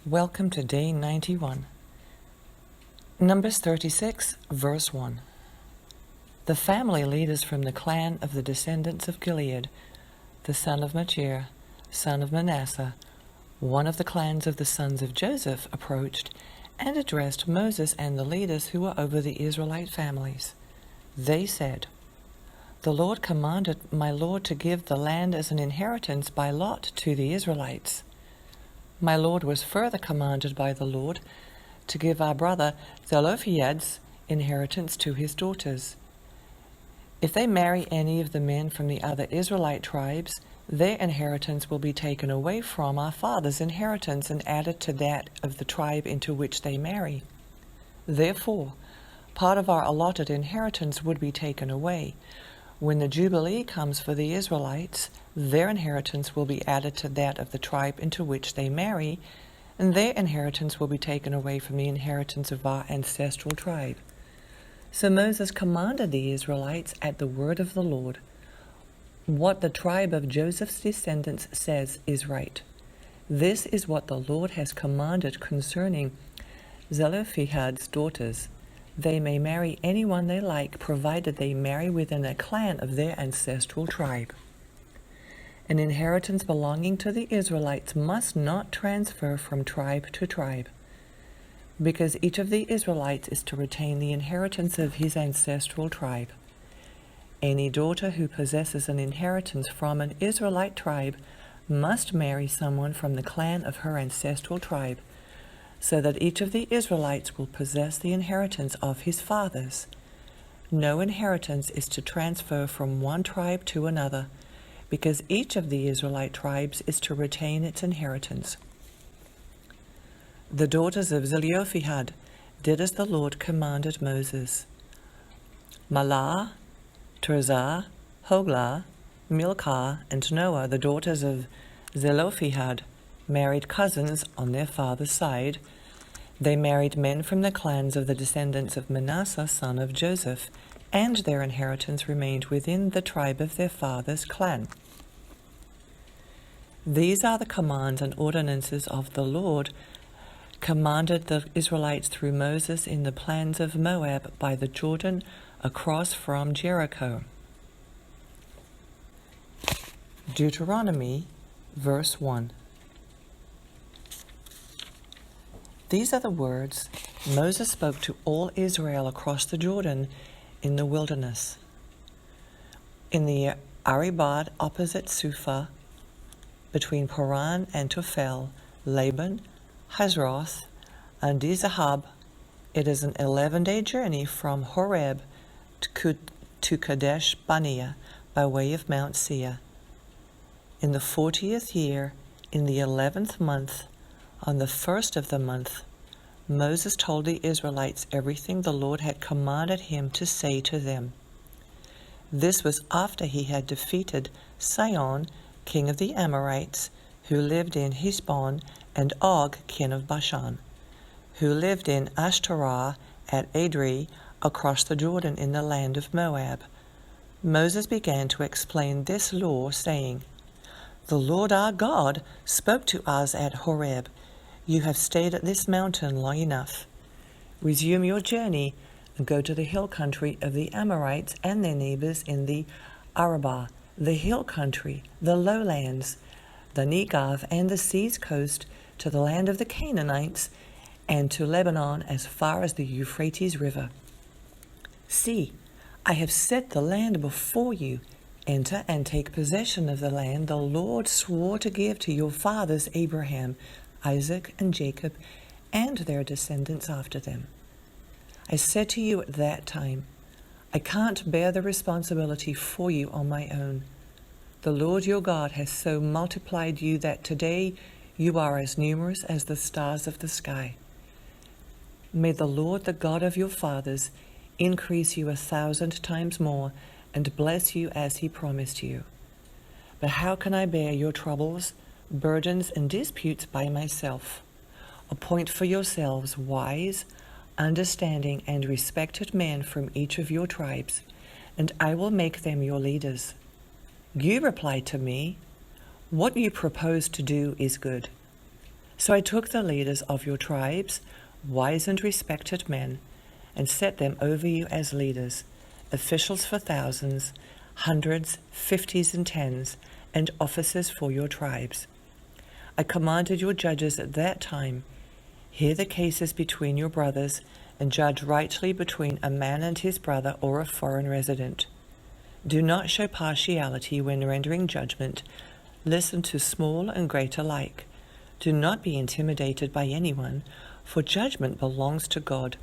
Welcome to day 91. Numbers 36, verse 1. The family leaders from the clan of the descendants of Gilead, the son of Machir, son of Manasseh, one of the clans of the sons of Joseph, approached and addressed Moses and the leaders who were over the Israelite families. They said, "The Lord commanded my Lord to give the land as an inheritance by lot to the Israelites. My Lord was further commanded by the Lord to give our brother Zelophehad's inheritance to his daughters. If they marry any of the men from the other Israelite tribes, their inheritance will be taken away from our father's inheritance and added to that of the tribe into which they marry. Therefore, part of our allotted inheritance would be taken away. When the Jubilee comes for the Israelites, their inheritance will be added to that of the tribe into which they marry, and their inheritance will be taken away from the inheritance of our ancestral tribe." So Moses commanded the Israelites at the word of the Lord. What the tribe of Joseph's descendants says is right. This is what the Lord has commanded concerning Zelophehad's daughters. They may marry anyone they like, provided they marry within a clan of their ancestral tribe. An inheritance belonging to the Israelites must not transfer from tribe to tribe, because each of the Israelites is to retain the inheritance of his ancestral tribe. Any daughter who possesses an inheritance from an Israelite tribe must marry someone from the clan of her ancestral tribe, so that each of the Israelites will possess the inheritance of his fathers. No inheritance is to transfer from one tribe to another, because each of the Israelite tribes is to retain its inheritance. The daughters of Zelophehad did as the Lord commanded Moses. Mahlah, Tirzah, Hoglah, Milcah, and Noah, the daughters of Zelophehad, married cousins on their father's side. They married men from the clans of the descendants of Manasseh, son of Joseph, and their inheritance remained within the tribe of their father's clan. These are the commands and ordinances of the Lord, commanded the Israelites through Moses in the plains of Moab by the Jordan across from Jericho. Deuteronomy, verse 1. These are the words Moses spoke to all Israel across the Jordan in the wilderness. In the Arabah opposite Suphah, between Paran and Tophel, Laban, Hazroth, and Dizahab, it is an 11-day journey from Horeb to Kadesh Barnea by way of Mount Seir. In the 40th year, in the 11th month, on the first of the month, Moses told the Israelites everything the Lord had commanded him to say to them. This was after he had defeated Sihon, king of the Amorites, who lived in Heshbon, and Og, king of Bashan, who lived in Ashtaroth at Edrei, across the Jordan in the land of Moab. Moses began to explain this law, saying, "The Lord our God spoke to us at Horeb. You have stayed at this mountain long enough. Resume your journey and go to the hill country of the Amorites and their neighbors in the Arabah, the hill country, the lowlands, the Negev, and the sea's coast, to the land of the Canaanites, and to Lebanon as far as the Euphrates River. See, I have set the land before you. Enter and take possession of the land the Lord swore to give to your fathers Abraham, Isaac, and Jacob, and their descendants after them. I said to you at that time, I can't bear the responsibility for you on my own. The Lord your God has so multiplied you that today you are as numerous as the stars of the sky. May the Lord, the God of your fathers, increase you 1,000 times more and bless you as he promised you. But how can I bear your troubles, burdens, and disputes by myself? Appoint for yourselves wise, understanding, and respected men from each of your tribes, and I will make them your leaders. You replied to me, "What you propose to do is good." So I took the leaders of your tribes, wise and respected men, and set them over you as leaders, officials for thousands, hundreds, fifties, and tens, and officers for your tribes. I commanded your judges at that time, hear the cases between your brothers, and judge rightly between a man and his brother or a foreign resident. Do not show partiality when rendering judgment. Listen to small and great alike. Do not be intimidated by anyone, for judgment belongs to God.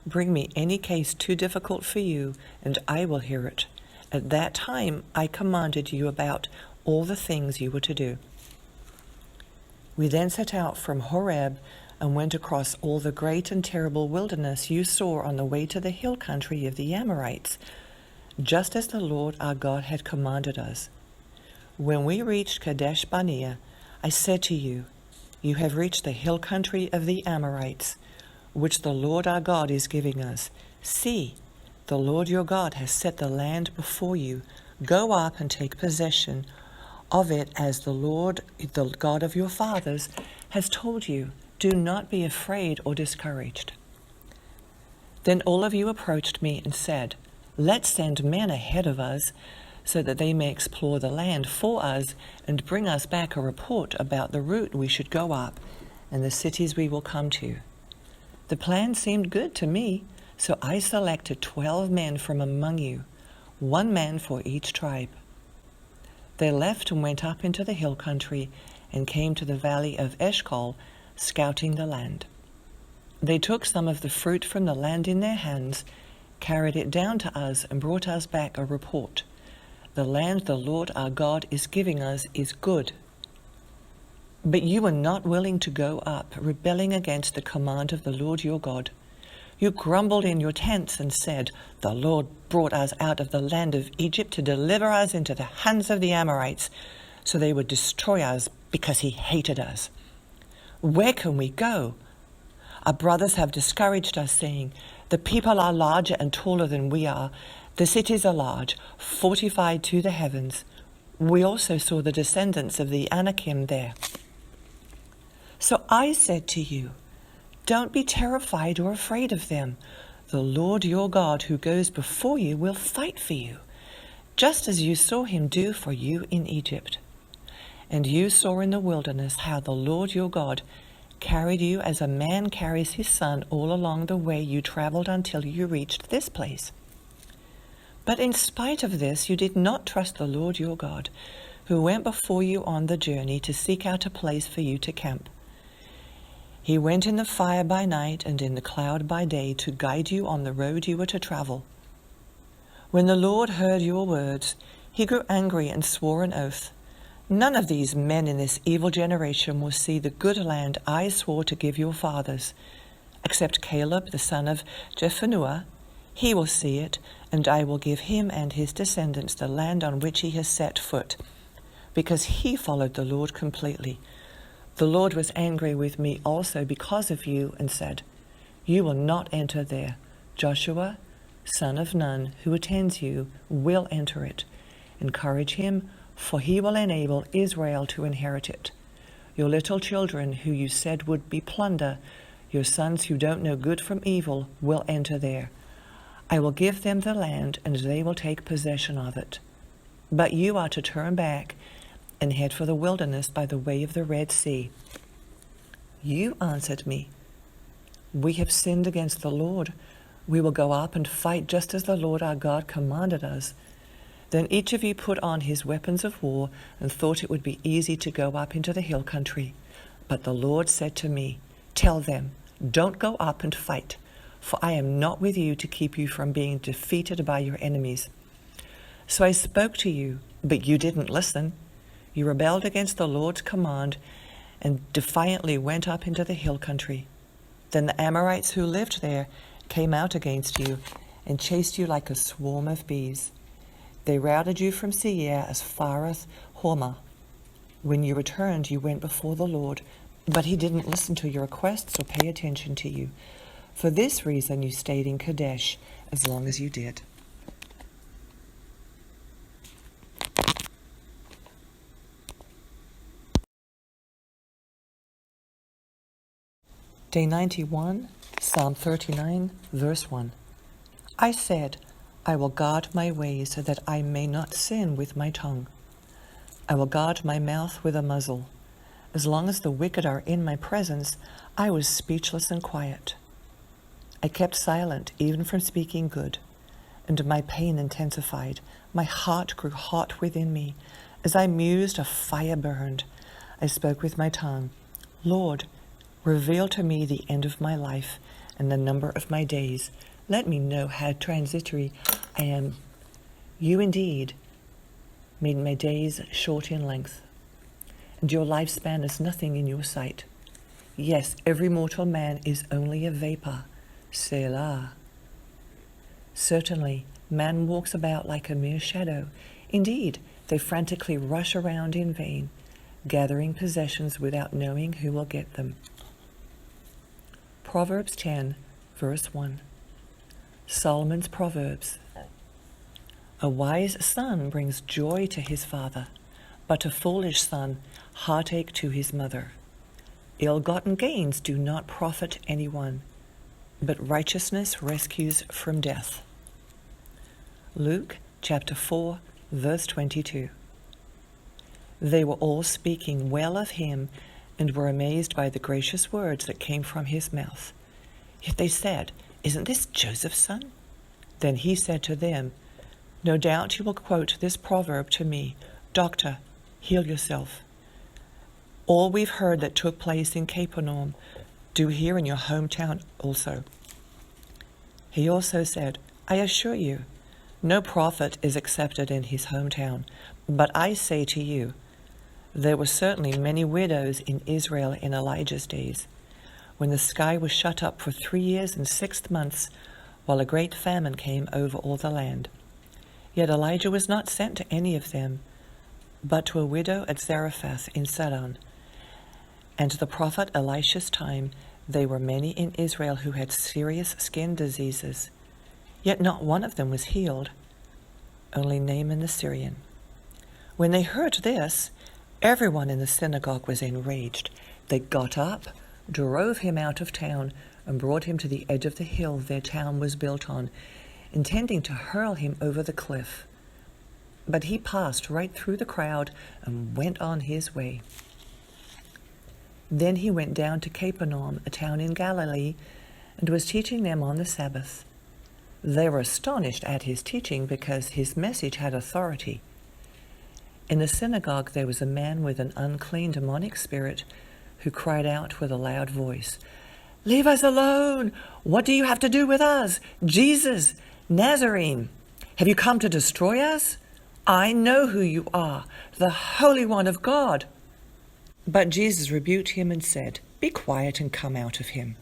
Bring me any case too difficult for you, and I will hear it. At that time I commanded you about all the things you were to do. We then set out from Horeb and went across all the great and terrible wilderness you saw on the way to the hill country of the Amorites, just as the Lord our God had commanded us. When we reached Kadesh Barnea, I said to you, you have reached the hill country of the Amorites, which the Lord our God is giving us. See, the Lord your God has set the land before you. Go up and take possession of it as the Lord, the God of your fathers, has told you. Do not be afraid or discouraged. Then all of you approached me and said, let's send men ahead of us so that they may explore the land for us and bring us back a report about the route we should go up and the cities we will come to. The plan seemed good to me, so I selected 12 men from among you, 1 man for each tribe. They left and went up into the hill country and came to the valley of Eshcol, scouting the land. They took some of the fruit from the land in their hands, carried it down to us, and brought us back a report. The land the Lord our God is giving us is good. But you were not willing to go up, rebelling against the command of the Lord your God. You grumbled in your tents and said, the Lord brought us out of the land of Egypt to deliver us into the hands of the Amorites, so they would destroy us because he hated us. Where can we go? Our brothers have discouraged us, saying, the people are larger and taller than we are. The cities are large, fortified to the heavens. We also saw the descendants of the Anakim there. So I said to you, don't be terrified or afraid of them. The Lord your God who goes before you will fight for you, just as you saw him do for you in Egypt. And you saw in the wilderness how the Lord your God carried you as a man carries his son all along the way you traveled until you reached this place. But in spite of this, you did not trust the Lord your God, who went before you on the journey to seek out a place for you to camp. He went in the fire by night and in the cloud by day to guide you on the road you were to travel. When the Lord heard your words, he grew angry and swore an oath. None of these men in this evil generation will see the good land I swore to give your fathers, except Caleb the son of Jephunneh. He will see it, and I will give him and his descendants the land on which he has set foot, because he followed the Lord completely. The Lord was angry with me also because of you, and said, you will not enter there. Joshua, son of Nun, who attends you, will enter it. Encourage him, for he will enable Israel to inherit it. Your little children, who you said would be plunder, your sons who don't know good from evil, will enter there. I will give them the land, and they will take possession of it. But you are to turn back and head for the wilderness by the way of the Red Sea. You answered me, we have sinned against the Lord. We will go up and fight just as the Lord our God commanded us. Then each of you put on his weapons of war and thought it would be easy to go up into the hill country. But the Lord said to me, tell them, don't go up and fight, for I am not with you to keep you from being defeated by your enemies. So I spoke to you, but you didn't listen. You rebelled against the Lord's command and defiantly went up into the hill country. Then the Amorites who lived there came out against you and chased you like a swarm of bees. They routed you from Seir as far as Hormah. When you returned, you went before the Lord, but he didn't listen to your requests or pay attention to you. For this reason you stayed in Kadesh as long as you did. Day 91, Psalm 39, verse 1. I said, I will guard my ways so that I may not sin with my tongue. I will guard my mouth with a muzzle. As long as the wicked are in my presence, I was speechless and quiet. I kept silent even from speaking good, and my pain intensified. My heart grew hot within me. As I mused, a fire burned. I spoke with my tongue. Lord, reveal to me the end of my life and the number of my days. Let me know how transitory I am. You indeed made my days short in length, and your lifespan is nothing in your sight. Yes, every mortal man is only a vapor. Selah. Certainly, man walks about like a mere shadow. Indeed, they frantically rush around in vain, gathering possessions without knowing who will get them. Proverbs 10, verse 1. Solomon's Proverbs. A wise son brings joy to his father, but a foolish son heartache to his mother. Ill-gotten gains do not profit anyone, but righteousness rescues from death. Luke chapter 4, verse 22. They were all speaking well of him and were amazed by the gracious words that came from his mouth. Yet they said, Isn't this Joseph's son? Then he said to them, No doubt you will quote this proverb to me, Doctor, heal yourself. All we've heard that took place in Capernaum, do here in your hometown also. He also said, I assure you, no prophet is accepted in his hometown. But I say to you, there were certainly many widows in Israel in Elijah's days, when the sky was shut up for 3 years and 6 months, while a great famine came over all the land. Yet Elijah was not sent to any of them, but to a widow at Zarephath in Sidon. And to the prophet Elisha's time, there were many in Israel who had serious skin diseases. Yet not one of them was healed, only Naaman the Syrian. When they heard this, everyone in the synagogue was enraged. They got up, drove him out of town, and brought him to the edge of the hill their town was built on, intending to hurl him over the cliff. But he passed right through the crowd and went on his way. Then he went down to Capernaum, a town in Galilee, and was teaching them on the Sabbath. They were astonished at his teaching because his message had authority. In the synagogue there was a man with an unclean demonic spirit who cried out with a loud voice, Leave us alone! What do you have to do with us? Jesus, Nazarene, have you come to destroy us? I know who you are, the Holy One of God. But Jesus rebuked him and said, Be quiet and come out of him.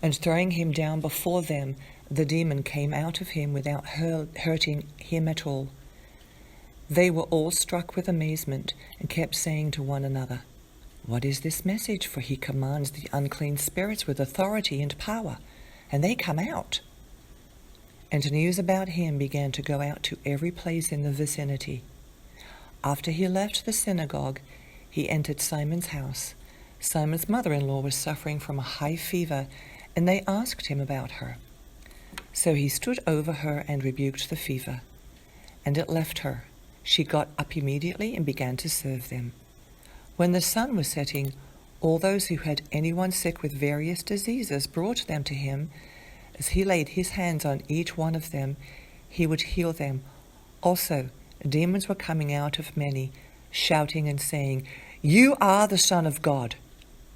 And throwing him down before them, the demon came out of him without hurting him at all. They were all struck with amazement and kept saying to one another, What is this message? For he commands the unclean spirits with authority and power, and they come out. And news about him began to go out to every place in the vicinity. After he left the synagogue, he entered Simon's house. Simon's mother-in-law was suffering from a high fever, and they asked him about her. So he stood over her and rebuked the fever, and it left her. She got up immediately and began to serve them. When the sun was setting, all those who had anyone sick with various diseases brought them to him. As he laid his hands on each one of them, he would heal them. Also, demons were coming out of many, shouting and saying, You are the Son of God.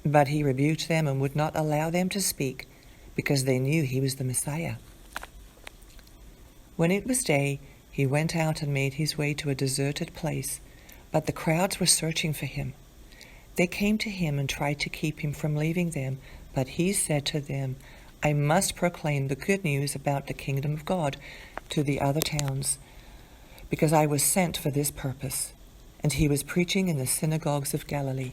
But he rebuked them and would not allow them to speak, because they knew he was the Messiah. When it was day, he went out and made his way to a deserted place, but the crowds were searching for him. They came to him and tried to keep him from leaving them, but he said to them, I must proclaim the good news about the kingdom of God to the other towns, because I was sent for this purpose. And he was preaching in the synagogues of Galilee.